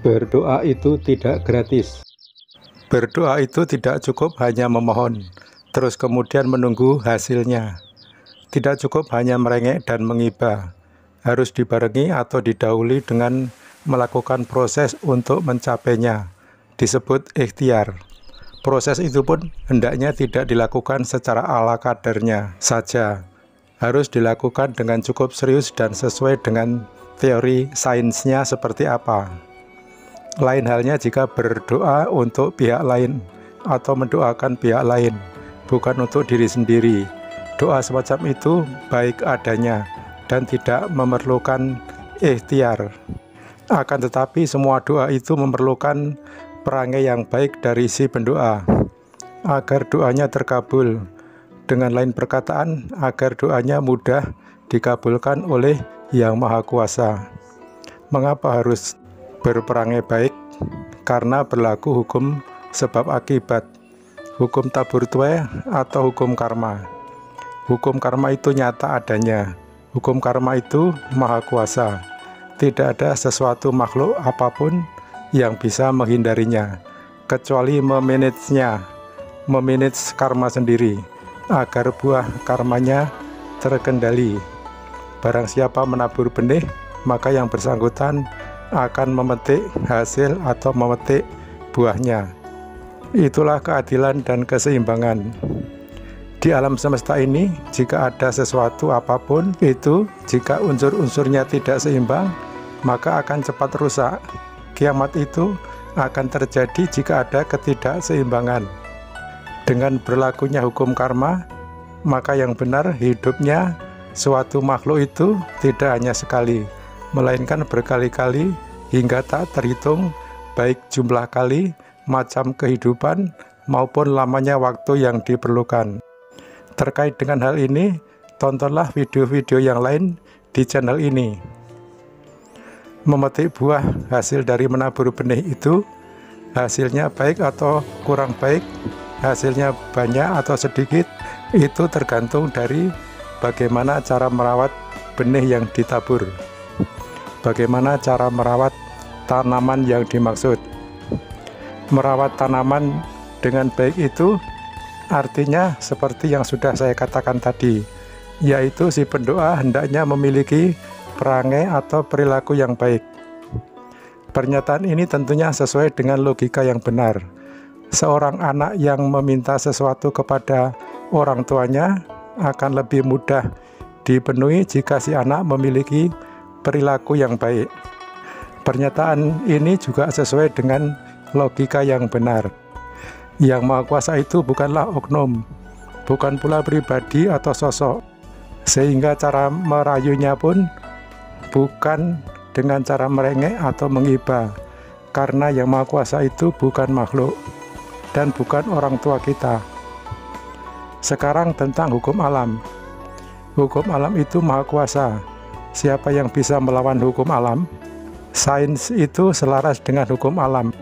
Berdoa itu tidak gratis. Berdoa itu tidak cukup hanya memohon, terus kemudian menunggu hasilnya. Tidak cukup hanya merengek dan mengibah. Harus dibarengi atau didahului dengan melakukan proses untuk mencapainya. Disebut ikhtiar. Proses itu pun hendaknya tidak dilakukan secara ala kadarnya saja. Harus dilakukan dengan cukup serius dan sesuai dengan teori sainsnya seperti apa. Lain halnya jika berdoa untuk pihak lain atau mendoakan pihak lain, bukan untuk diri sendiri. Doa semacam itu baik adanya dan tidak memerlukan ikhtiar. Akan tetapi semua doa itu memerlukan perangai yang baik dari si pendoa, agar doanya terkabul. Dengan lain perkataan, agar doanya mudah dikabulkan oleh Yang Maha Kuasa. Mengapa harus berperangai baik? Karena berlaku hukum sebab akibat, hukum tabur tuai atau hukum karma. Hukum karma itu nyata adanya. Hukum karma itu maha kuasa. Tidak ada sesuatu makhluk apapun yang bisa menghindarinya, kecuali memanagenya, memanage karma sendiri, agar buah karmanya terkendali. Barang siapa menabur benih, maka yang bersangkutan akan memetik hasil atau memetik buahnya. Itulah keadilan dan keseimbangan. Di alam semesta ini, jika ada sesuatu apapun itu, jika unsur-unsurnya tidak seimbang, maka akan cepat rusak. Kiamat itu akan terjadi jika ada ketidakseimbangan. Dengan berlakunya hukum karma, maka yang benar hidupnya suatu makhluk itu tidak hanya sekali, melainkan berkali-kali hingga tak terhitung, baik jumlah kali, macam kehidupan, maupun lamanya waktu yang diperlukan. Terkait dengan hal ini, tontonlah video-video yang lain di channel ini. Memetik buah hasil dari menabur benih itu, hasilnya baik atau kurang baik, hasilnya banyak atau sedikit, itu tergantung dari bagaimana cara merawat benih yang ditabur. Bagaimana cara merawat tanaman yang dimaksud. Merawat tanaman dengan baik itu artinya seperti yang sudah saya katakan tadi, yaitu si pendoa hendaknya memiliki perangai atau perilaku yang baik. Pernyataan ini tentunya sesuai dengan logika yang benar. Seorang anak yang meminta sesuatu kepada orang tuanya akan lebih mudah dipenuhi jika si anak memiliki perilaku yang baik. Pernyataan ini juga sesuai dengan logika yang benar. Yang Maha Kuasa itu bukanlah oknum, bukan pula pribadi atau sosok, sehingga cara merayunya pun bukan dengan cara merengek atau mengibah, karena Yang Maha Kuasa itu bukan makhluk dan bukan orang tua kita. Sekarang tentang hukum alam. Hukum alam itu maha kuasa. Siapa yang bisa melawan hukum alam? Sains itu selaras dengan hukum alam.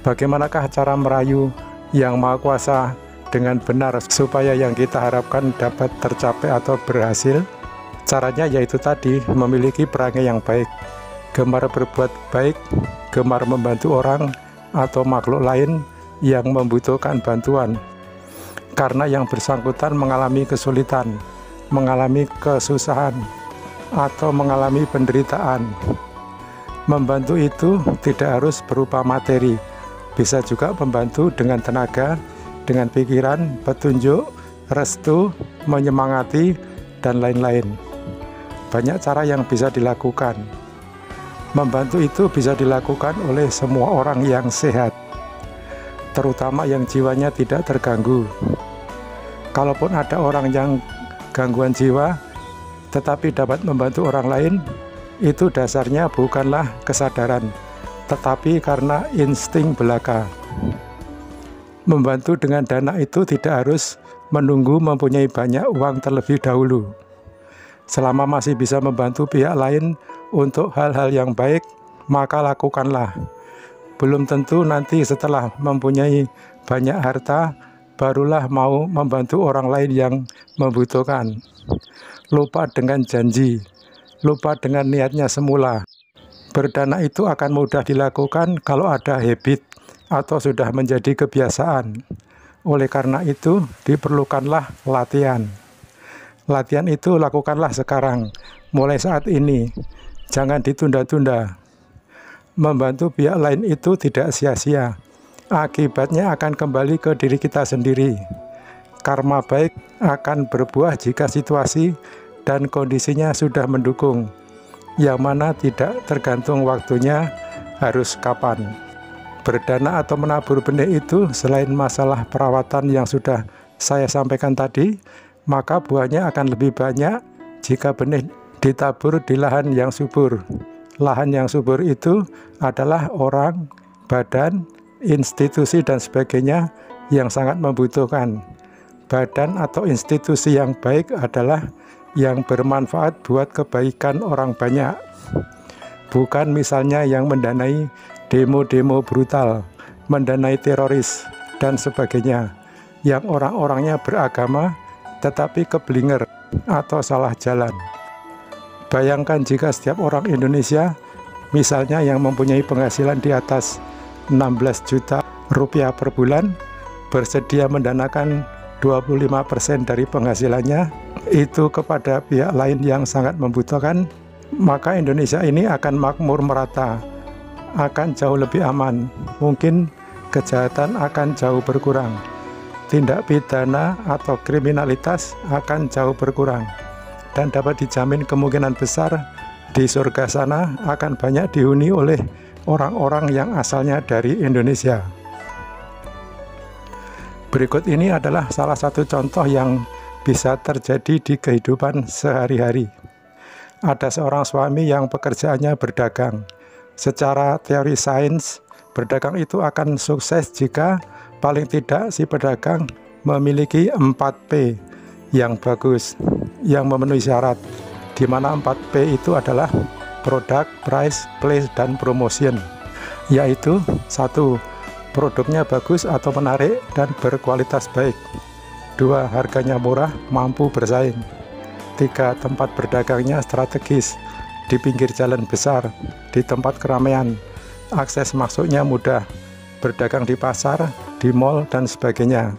Bagaimanakah cara merayu Yang Maha Kuasa dengan benar supaya yang kita harapkan dapat tercapai atau berhasil? Caranya yaitu tadi, memiliki perangai yang baik, gemar berbuat baik, gemar membantu orang atau makhluk lain yang membutuhkan bantuan. Karena yang bersangkutan mengalami kesulitan, mengalami kesusahan, atau mengalami penderitaan. Membantu itu tidak harus berupa materi, bisa juga membantu dengan tenaga, dengan pikiran, petunjuk, restu, menyemangati, dan lain-lain. Banyak cara yang bisa dilakukan. Membantu itu bisa dilakukan oleh semua orang yang sehat, terutama yang jiwanya tidak terganggu. Kalaupun ada orang yang gangguan jiwa, tetapi dapat membantu orang lain, itu dasarnya bukanlah kesadaran, tetapi karena insting belaka. Membantu dengan dana itu tidak harus menunggu mempunyai banyak uang terlebih dahulu. Selama masih bisa membantu pihak lain untuk hal-hal yang baik, maka lakukanlah. Belum tentu nanti setelah mempunyai banyak harta, barulah mau membantu orang lain yang membutuhkan. Lupa dengan janji, lupa dengan niatnya semula. Berdana itu akan mudah dilakukan kalau ada habit atau sudah menjadi kebiasaan. Oleh karena itu, diperlukanlah latihan. Latihan itu lakukanlah sekarang, mulai saat ini. Jangan ditunda-tunda. Membantu pihak lain itu tidak sia-sia. Akibatnya akan kembali ke diri kita sendiri. Karma baik akan berbuah jika situasi dan kondisinya sudah mendukung, yang mana tidak tergantung waktunya harus kapan. Berdana atau menabur benih itu selain masalah perawatan yang sudah saya sampaikan tadi, maka buahnya akan lebih banyak jika benih ditabur di lahan yang subur. Lahan yang subur itu adalah orang, badan, institusi dan sebagainya yang sangat membutuhkan. Badan atau institusi yang baik adalah yang bermanfaat buat kebaikan orang banyak, bukan misalnya yang mendanai demo-demo brutal, mendanai teroris, dan sebagainya, yang orang-orangnya beragama tetapi keblinger atau salah jalan. Bayangkan jika setiap orang Indonesia, misalnya yang mempunyai penghasilan di atas 16 juta rupiah per bulan, bersedia mendanakan 25% dari penghasilannya itu kepada pihak lain yang sangat membutuhkan, maka Indonesia ini akan makmur merata, akan jauh lebih aman, mungkin kejahatan akan jauh berkurang, tindak pidana atau kriminalitas akan jauh berkurang, dan dapat dijamin kemungkinan besar di surga sana akan banyak dihuni oleh orang-orang yang asalnya dari Indonesia. Berikut ini adalah salah satu contoh yang bisa terjadi di kehidupan sehari-hari. Ada seorang suami yang pekerjaannya berdagang. Secara teori sains, berdagang itu akan sukses jika paling tidak si pedagang memiliki 4P yang bagus, yang memenuhi syarat, di mana 4P itu adalah product, price, place, dan promotion, yaitu 1. Produknya bagus atau menarik dan berkualitas baik. 2. Harganya murah, mampu bersaing. 3. Tempat berdagangnya strategis, di pinggir jalan besar, di tempat keramaian, akses masuknya mudah, berdagang di pasar, di mal, dan sebagainya.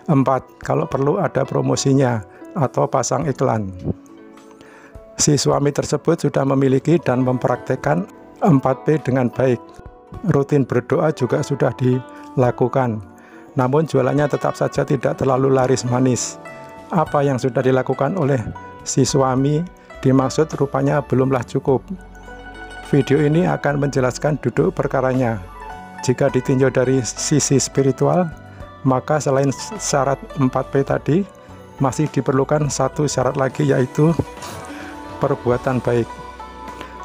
4. Kalau perlu ada promosinya atau pasang iklan. Si suami tersebut sudah memiliki dan mempraktekkan 4P dengan baik. Rutin berdoa juga sudah dilakukan. Namun jualannya tetap saja tidak terlalu laris manis. Apa yang sudah dilakukan oleh si suami dimaksud rupanya belumlah cukup. Video ini akan menjelaskan duduk perkaranya. Jika ditinjau dari sisi spiritual, maka selain syarat 4P tadi, masih diperlukan satu syarat lagi, yaitu perbuatan baik.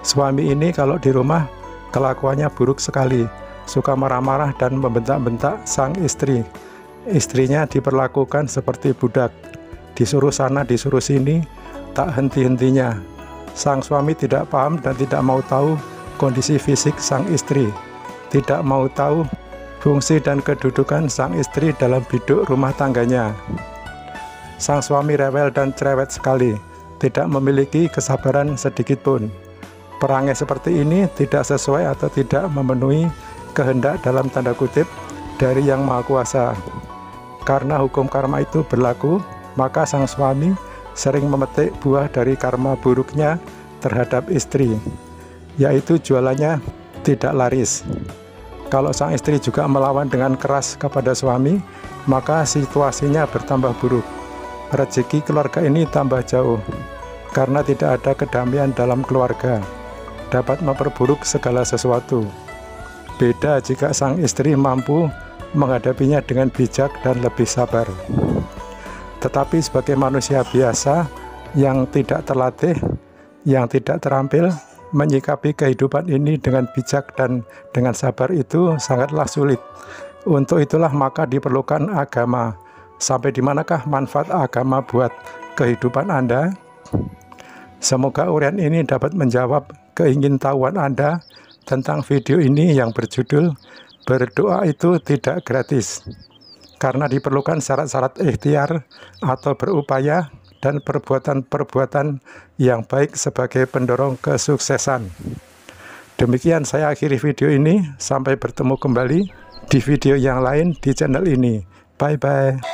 Suami ini kalau di rumah kelakuannya buruk sekali, suka marah-marah dan membentak-bentak sang istri. Istrinya diperlakukan seperti budak, disuruh sana disuruh sini, tak henti-hentinya. Sang suami tidak paham dan tidak mau tahu kondisi fisik sang istri, tidak mau tahu fungsi dan kedudukan sang istri dalam biduk rumah tangganya. Sang suami rewel dan cerewet sekali, tidak memiliki kesabaran sedikit pun. Perangai seperti ini tidak sesuai atau tidak memenuhi kehendak dalam tanda kutip dari Yang Maha Kuasa. Karena hukum karma itu berlaku, maka sang suami sering memetik buah dari karma buruknya terhadap istri, yaitu jualannya tidak laris. Kalau sang istri juga melawan dengan keras kepada suami, maka situasinya bertambah buruk. Rezeki keluarga ini tambah jauh, karena tidak ada kedamaian dalam keluarga, dapat memperburuk segala sesuatu. Beda jika sang istri mampu menghadapinya dengan bijak dan lebih sabar. Tetapi sebagai manusia biasa yang tidak terlatih, yang tidak terampil, menyikapi kehidupan ini dengan bijak dan dengan sabar itu sangatlah sulit. Untuk itulah maka diperlukan agama. Sampai di manakah manfaat agama buat kehidupan Anda? Semoga uraian ini dapat menjawab keingintahuan Anda tentang video ini yang berjudul "Berdoa itu tidak gratis", karena diperlukan syarat-syarat ikhtiar atau berupaya dan perbuatan-perbuatan yang baik sebagai pendorong kesuksesan. Demikian saya akhiri video ini. Sampai bertemu kembali di video yang lain di channel ini. Bye-bye.